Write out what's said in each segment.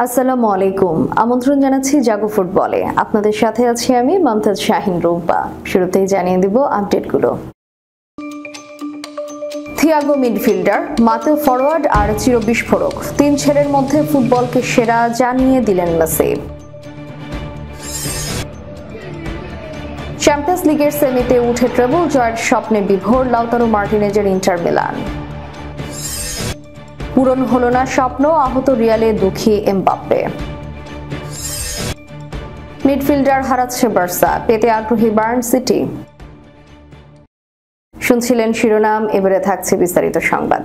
আসসালামু আলাইকুম। আমন্ত্রণ জানাচ্ছি জাগো ফুটবলে। আপনাদের সাথে আছি আমি মমতাজ শাহিন রুম্পা। শুরুতেই জানিয়ে দিব আপডেটগুলো। থিয়াগো মিডফিল্ডার, মাতেও ফরওয়ার্ড আর চিরবিস্ফোরক, তিন ছেলের মধ্যে ফুটবলকে সেরা জানিয়ে দিলেন মেসি। চ্যাম্পিয়ন্স লিগের সেমিতে উঠে ট্রেবল জয়ের স্বপ্নে বিভোর লাউতারো মার্টিনেজের ইন্টার মিলান। পূরণ হলো না স্বপ্ন, আহত রিয়ালে দুঃখী এমবাপ্পে। মিডফিল্ডার হারাচ্ছে বার্সা, পেতে আগ্রহী বার্ন সিটি। শুনছিলেন শিরোনাম, এবারে থাকছে বিস্তারিত সংবাদ।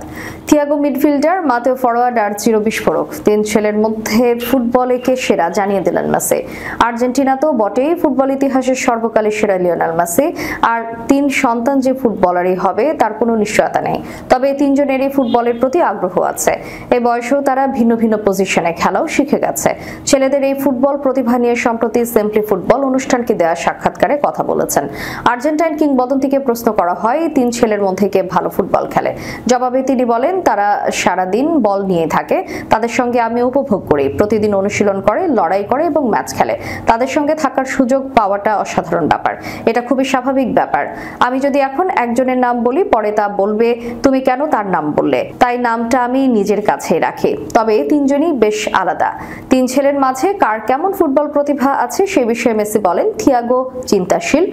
থিয়াগো মিডফিল্ডার, মাতেও ফরওয়ার্ড আর চিরবিস্ফোরক, তিন ছেলের মধ্যে ফুটবলে কে সেরা জানিয়ে দিলেন মেসি। আর্জেন্টিনা তো বটেই, ফুটবল ইতিহাসের সর্বকালের সেরা লিওনেল মেসি। আর তিন সন্তান যে ফুটবলারই হবে তার কোনো নিশ্চয়তা নেই, তবে তিনজনেরই ফুটবলের প্রতি আগ্রহ আছে। এই বয়সেও তারা ভিন্ন ভিন্ন পজিশনে খেলাও শিখে গেছে। ছেলেদের এই ফুটবল প্রতিভা নিয়ে সম্প্রতি সিম্পলি ফুটবল অনুষ্ঠানকে দেওয়া সাক্ষাৎকারে কথা বলেছেন। আর্জেন্টাইন কিংবদন্তিকে প্রশ্ন করা হয় তিন ছেলের মধ্যে কে ভালো ফুটবল খেলে। জবাবে তিনি বলেন, তারা সারাদিন বল নিয়ে থাকে, তাদের সঙ্গে আমি উপভোগ করি, প্রতিদিন অনুশীলন করে, লড়াই করে এবং ম্যাচ খেলে। তাদের সঙ্গে থাকার সুযোগ পাওয়াটা অসাধারণ ব্যাপার, এটা খুবই স্বাভাবিক ব্যাপার। আমি যদি এখন একজনের নাম বলি, পরে তা বলবে তুমি কেন তার নাম বললে, তাই নামটা আমি নিজের কাছেই রাখি। তবে তিনজনই বেশ আলাদা। তিন ছেলের মাঝে কার কেমন ফুটবল প্রতিভা আছে সে বিষয়ে মেসি বলেন, থিয়াগো চিন্তাশীল,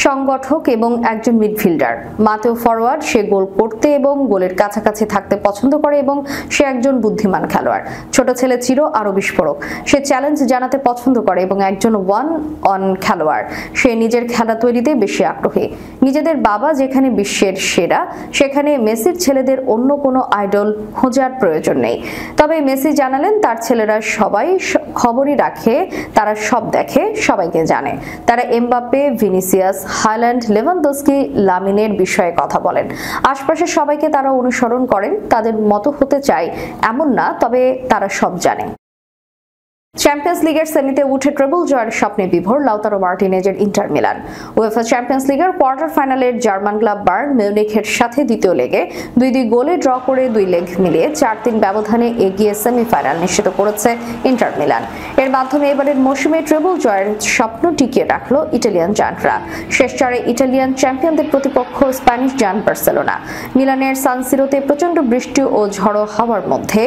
সংগঠক এবং একজন মিডফিল্ডার। মাতেও ফরওয়ার্ড, সে গোল করতে এবং গোলের কাছাকাছি থাকতে পছন্দ করে এবং সে একজন বুদ্ধিমান খেলোয়াড়। ছোট ছেলে চির আরো বিস্ফোরক, সে চ্যালেঞ্জ জানাতে পছন্দ করে এবং একজন ওয়ান অন খেলোয়াড়, সে নিজের খেলা তৈরিতে বেশি আগ্রহী। নিজেদের বাবা যেখানে বিশ্বের সেরা, সেখানে মেসির ছেলেদের অন্য কোনো আইডল খোঁজার প্রয়োজন নেই। তবে মেসি জানালেন তার ছেলেরা সবাই খবরই রাখে, তারা সব দেখে, সবাইকে জানে। তারা এমবাপ্পে, ভিনিসিয়াস, হাইল্যান্ড, লেভানডস্কি, লামিনের বিষয়ে কথা বলেন। আশপাশের সবাইকে তারা অনুসরণ করেন, তাদের মতো হতে চায় এমন না, তবে তারা সব জানে। চ্যাম্পিয়ন্স লিগের সেমিতে উঠে ট্রেবল জয়ের স্বপ্নে বিভোর লাউতারো মার্টিনেজের ইন্টার মিলান। উয়েফা চ্যাম্পিয়ন্স লিগের কোয়ার্টার ফাইনালের জার্মান ক্লাব বায়ার্ন মিউনিখের সাথে দ্বিতীয় লেগে 2-2 গোলে ড্র করে 2 লেগ মিলিয়ে 4-3 ব্যবধানে এগিয়ে সেমিফাইনাল নিশ্চিত করেছে ইন্টার মিলান। এর মাধ্যমে এবারের মৌসুমে ট্রেবল জয়ের স্বপ্ন টিকিয়ে রাখলো ইটালিয়ান জায়ান্টরা। শেষ চারে ইটালিয়ান চ্যাম্পিয়নদের প্রতিপক্ষ স্প্যানিশ জায়ান্ট বার্সেলোনা। মিলানের সান সিরোতে প্রচন্ড বৃষ্টি ও ঝড়ো হাওয়ার মধ্যে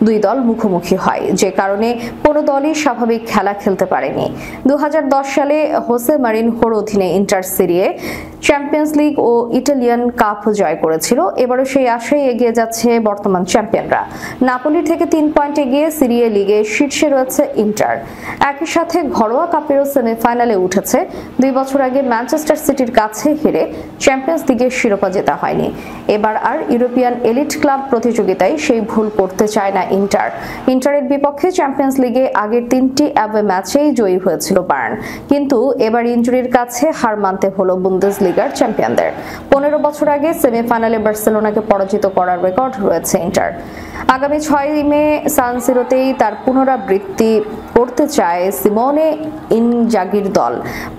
দুই দল মুখোমুখি হয়, যে কারণে কোনো দলই স্বাভাবিক খেলা খেলতে পারেনি। 2010 সালে হোসে মারিনহোর অধীনে ইন্টার সিরিয়ে চ্যাম্পিয়ন্স লিগ ও ইটালিয়ান কাপ জয় করেছিল। এবারও সেই আশায় এগিয়ে যাচ্ছে বর্তমান চ্যাম্পিয়নরা। নাপোলি থেকে 3 পয়েন্ট এগিয়ে সিরিয়ে লিগে শীর্ষে রয়েছে ইন্টার। একই সাথে ঘরোয়া কাপেরও সেমিফাইনালে উঠেছে। 2 বছর আগে ম্যানচেস্টার সিটির কাছে হেরে চ্যাম্পিয়ন্স লিগের শিরোপা জেতা হয়নি। এবার আর ইউরোপিয়ান এলিট ক্লাব প্রতিযোগিতায় সেই ভুল করতে চায় না ইন্টার। ইন্টারের বিপক্ষে চ্যাম্পিয়ন্স লিগে আগের 3টি অ্যাওয়ে ম্যাচেই জয়ী হয়েছিল বায়ার্ন, কিন্তু এবার ইনজুরির কাছে হার মানতে হলো বুন্দেসলিগার চ্যাম্পিয়নদের। 15 বছর আগে সেমিফাইনালে বার্সেলোনাকে পরাজিত করার রেকর্ড রয়েছে ইন্টার। আগামী 6 মে সান সিরোতেই তার পুনরাবৃত্তি করতে চায় সিমোনে ইনজাগির দল।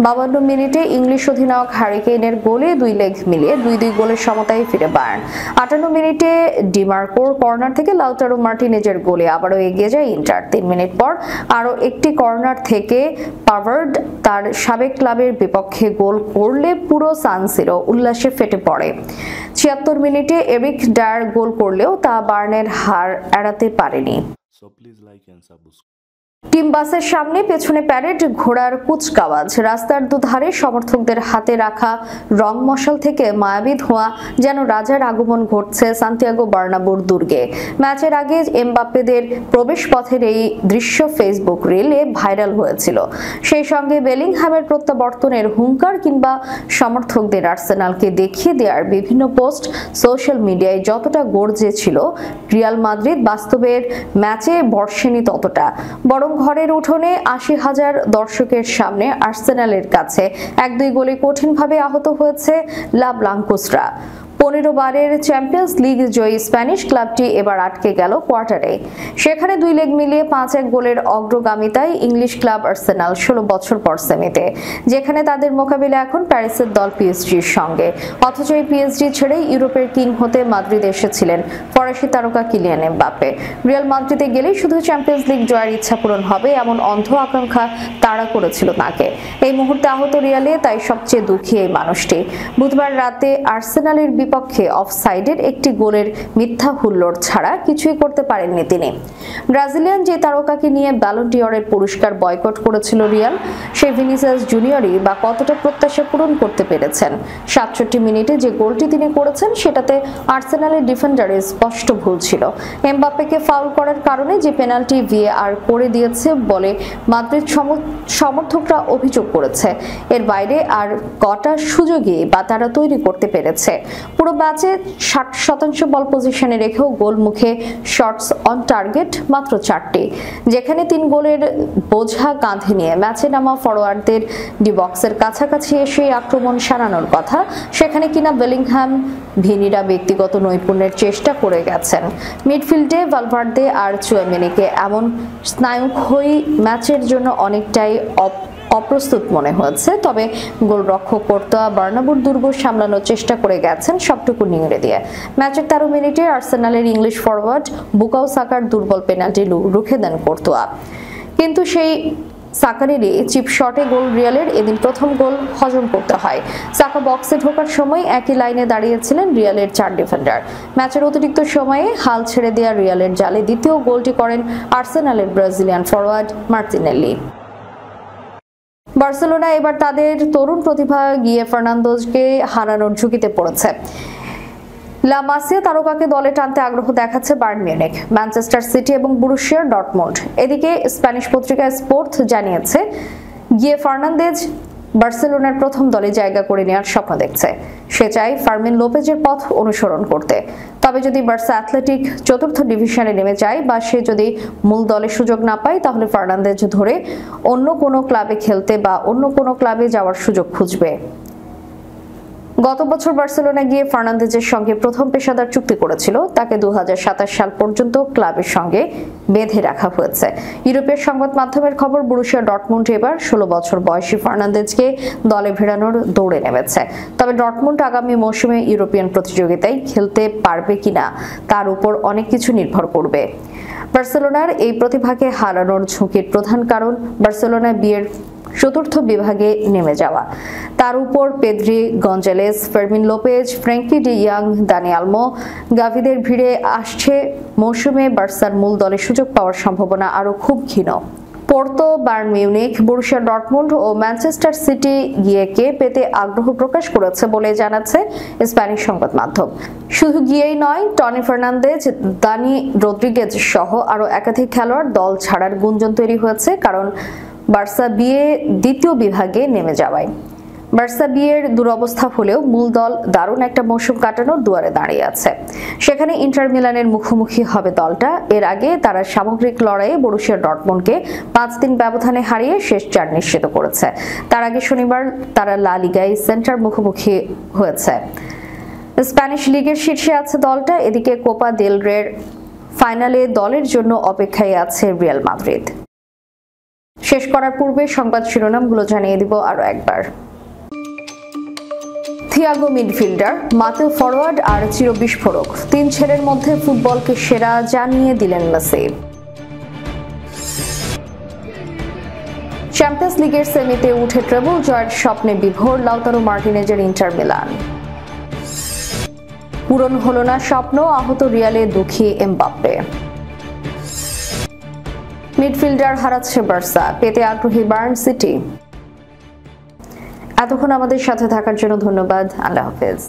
52 মিনিটে ইংলিশ অধিনায়ক হ্যারি কেইনের গোলে 2 লেগ মিলিয়ে 2-2 গোলের সমতায় ফিরে বায়ার্ন। 58 মিনিটে ডিমার্কোর কর্নার থেকে লাউতারো মার্টিনেজের গোলে আবারও এগিয়ে যায় ইন্টার। 3 মিনিট পর আরও একটি কর্নার থেকে পাভার্ড তার সাবেক ক্লাবের বিপক্ষে গোল করলে পুরো সান সিরো উল্লাসে ফেটে পড়ে। 76 মিনিটে এরিক ডায়ার গোল করলেও তা বায়ার্নের হার এড়াতে পারেনি। টিম বাসের সামনে পেছনে প্যারেড, ঘোড়ার কুচকাওয়াজ, রাস্তার দুধারে সমর্থকদের হাতে রাখা রং মশাল থেকে মায়াবী ধোঁয়া, যেন রাজার আগমন ঘটছে সান্তিয়াগো বার্নাব্যুর দুর্গে। ম্যাচের আগে এমবাপ্পেদের প্রবেশ পথের এই দৃশ্য ফেসবুক রিলে ভাইরাল হয়েছিল। সেই সঙ্গে বেলিংহামের প্রত্যাবর্তনের হুঙ্কার কিংবা সমর্থকদের আর্সেনালকে দেখিয়ে দেওয়ার বিভিন্ন পোস্ট সোশ্যাল মিডিয়ায় যতটা গর্জে ছিল, রিয়াল মাদ্রিদ বাস্তবের ম্যাচে বর্ষেনি ততটা। বরং ঘরের উঠোনে 80,000 দর্শকের সামনে আর্সেনালের কাছে 1-2 গোলে কঠিনভাবে আহত হয়েছে লা ব্লাঙ্কোসরা। 15 বারের চ্যাম্পিয়ন্স লিগ জয়ী স্প্যানিশ ক্লাবটি এবার আটকে গেল কোয়ার্টারে। সেখানে 2 লেগ মিলিয়ে 5-1 গোলের অগ্রগামিতায় ইংলিশ ক্লাব আর্সেনাল 16 বছর পর সেমিতে, যেখানে তাদের মোকাবিলা এখন প্যারিসের দল পিএসজির সঙ্গে। অথচ এই পিএসজি ছেড়ে ইউরোপের কিং হতে মাদ্রিদ এসেছিলেন ফরাসি তারকা কিলিয়ান এমবাপ্পে। রিয়াল মাদ্রিদে গেলেই শুধু চ্যাম্পিয়ন্স লিগ জয়ের ইচ্ছা পূরণ হবে এমন অন্ধ আকাঙ্ক্ষা তাড়া করেছিল তাকে। এই মুহূর্তে আহত রিয়ালে তাই সবচেয়ে দুঃখী এই মানুষটি। বুধবার রাতে আর্সেনালের বিপক্ষে অফসাইডের একটি গোলের মিথ্যা হুল্লোড় ছাড়া কিছুই করতে পারেননি তিনি। ব্রাজিলিয়ান যে তারকাকে নিয়ে ব্যালন ডি'অরের পুরস্কার বয়কট করেছিল রিয়াল, সেই ভিনিসিয়াস জুনিয়রই বা কতটা প্রত্যাশা পূরণ করতে পেরেছেন। 67 মিনিটে যে গোলটি তিনি করেছেন সেটাতে আর্সেনালের ডিফেন্ডারের স্পষ্ট ভুল ছিল। এমবাপ্পেকে ফাউল করার কারণে যে পেনাল্টি ভিএআর করে দিয়েছে বলে মাদ্রিদ সমর্থকরা অভিযোগ করেছে। এর বাইরে আর কটা সুযোগই বা তারা তৈরি করতে পেরেছে। পুরো ম্যাচে 60% বল পজিশনে রেখেও গোল মুখে শটস অন টার্গেট মাত্র 4টি, যেখানে 3 গোলের বোঝা কাঁধে নিয়ে ম্যাচে নামা ফরোয়ার্ডদের ডি বক্সের কাছাকাছি এসে আক্রমণ সারানোর কথা, সেখানে কিনা বেলিংহাম ভিনিরা ব্যক্তিগত নৈপুণ্যের চেষ্টা করে গেছেন। মিডফিল্ডে ভালভার্দে আর চুয়ামেনিকে এমন স্নায়ুক্ষয়ী ম্যাচের জন্য অনেকটাই অপ্রস্তুত মনে হয়েছে। তবে গোলরক্ষক কোর্তোয়া বার্নাব্যুর দুর্গ সামলানোর চেষ্টা করে গেছেন সবটুকু নিংড়ে দিয়ে। ম্যাচের 13 মিনিটে আর্সেনালের ইংলিশ ফরওয়ার্ড বুকাও সাকার দুর্বল পেনাল্টি রুখে দেন কোর্তোয়া, কিন্তু সেই সাকারেরই চিপ শটে গোল রিয়ালের এদিন প্রথম গোল হজম করতে হয়। সাকা বক্সে ঢোকার সময় একই লাইনে দাঁড়িয়েছিলেন রিয়ালের 4 ডিফেন্ডার। ম্যাচের অতিরিক্ত সময়ে হাল ছেড়ে দেওয়া রিয়ালের জালে দ্বিতীয় গোলটি করেন আর্সেনালের ব্রাজিলিয়ান ফরওয়ার্ড মার্তিনেল্লি। বার্সেলোনা এবার তাদের তরুণ প্রতিভা গিয়ে ফার্নান্দোজকে হারানোর ঝুঁকিতে পড়েছে। লা মাসিয়া তারকাকে দলে টানতে আগ্রহ দেখাচ্ছে বায়ার্ন মিউনিখ, ম্যানচেস্টার সিটি এবং বরুশিয়া ডর্টমুন্ড। এদিকে স্প্যানিশ পত্রিকা স্পোর্ট জানিয়েছে গিয়ে ফার্নান্দেজ বার্সেলোনার প্রথম দলে জায়গা করে নেওয়ার স্বপ্ন দেখছে। সে চায় ফার্মিন লোপেজের পথ অনুসরণ করতে। তবে যদি বার্সা অ্যাথলেটিক 4র্থ ডিভিশনে নেমে যায় বা সে যদি মূল দলে সুযোগ না পায়, তাহলে ফার্নান্দেজ ধরে অন্য কোনো ক্লাবে খেলতে বা অন্য কোনো ক্লাবে যাওয়ার সুযোগ খুঁজবে। গত বছর বার্সেলোনা গিয়ে ফার্নান্দেজের সঙ্গে প্রথম পেশাদার চুক্তি করেছিল। তাকে 2027 সাল পর্যন্ত ক্লাবের সঙ্গে বেঁধে রাখা হয়েছে। ইউরোপীয় সংবাদ মাধ্যমের খবর, বরুশিয়া ডর্টমুন্ড এবার 16 বছর বয়সী ফার্নান্দেজকে দলে ফেরানোর দৌড়ে নেমেছে। তবে ডর্টমুন্ড আগামী মৌসুমে ইউরোপিয়ান প্রতিযোগিতায় খেলতে পারবে কিনা তার উপর অনেক কিছু নির্ভর করবে। বার্সেলোনার এই প্রতিভাকে হারানোর ঝুঁকির প্রধান কারণ বার্সেলোনা বিয়ের 4র্থ বিভাগে নেমে যাওয়া। তার উপর Pedri, Gonzalez, Fermin Lopez, Frenkie de ইয়ং, দানি আলমো, গাভিদের ভিড়ে আসছে মৌসুমে বার্সার মূল দলে সুযোগ পাওয়ার সম্ভাবনা আরও খুব ক্ষীণ। Porto, Bayern Munich, Borussia Dortmund ও ম্যানচেস্টার সিটি গিয়েকে পেতে আগ্রহ প্রকাশ করেছে বলে জানাচ্ছে স্প্যানিশ সংবাদ মাধ্যম। শুধু গিয়েই নয়, টনি ফার্নান্দেজ, দানি রদ্রিগেজ সহ আরও একাধিক খেলোয়াড় দল ছাড়ার গুঞ্জন তৈরি হয়েছে, কারণ বার্সা বিয়ে 2য় বিভাগে নেমে যাওয়ায়। বার্সা বিয়ের দুরবস্থা হলেও মূল দল দারুণ একটা মৌসুম কাটানোর দুয়ারে দাঁড়িয়ে আছে। সেখানে ইন্টার মিলানের মুখোমুখি হবে দলটা। এর আগে তারা সামগ্রিক লড়াইয়ে বরুশিয়া ডর্টমুন্ডকে 5-3 ব্যবধানে হারিয়ে শেষ 4 নিশ্চিত করেছে। তার আগে শনিবার তারা লা লিগায় সেন্টার মুখোমুখি হয়েছে। স্প্যানিশ লিগের শীর্ষে আছে দলটা। এদিকে কোপা দেল রের ফাইনালে দলের জন্য অপেক্ষায় আছে রিয়াল মাদ্রিদ। শেষ করার পূর্বে সংবাদ শিরোনামগুলো জানিয়ে দিব আরো একবার। থিয়াগো মিডফিল্ডার, মাতেও ফরওয়ার্ড আর চিরবিস্ফোরক, 3 ছেলের মধ্যে ফুটবলকে সেরা জানিয়ে দিলেন মেসি। চ্যাম্পিয়ন্স লিগের সেমিতে উঠে ট্রেবল জয়ের স্বপ্নে বিভোর লাউতারো মার্টিনেজের ইন্টার মিলান। পূরণ হলো না স্বপ্ন, আহত রিয়ালে দুঃখী এমবাপ্পে। মিডফিল্ডার হারাচ্ছে বার্সা, পেতে আগ্রহী বায়ার্ন সিটি। এতক্ষণ আমাদের সাথে থাকার জন্য ধন্যবাদ। আল্লাহ হাফেজ।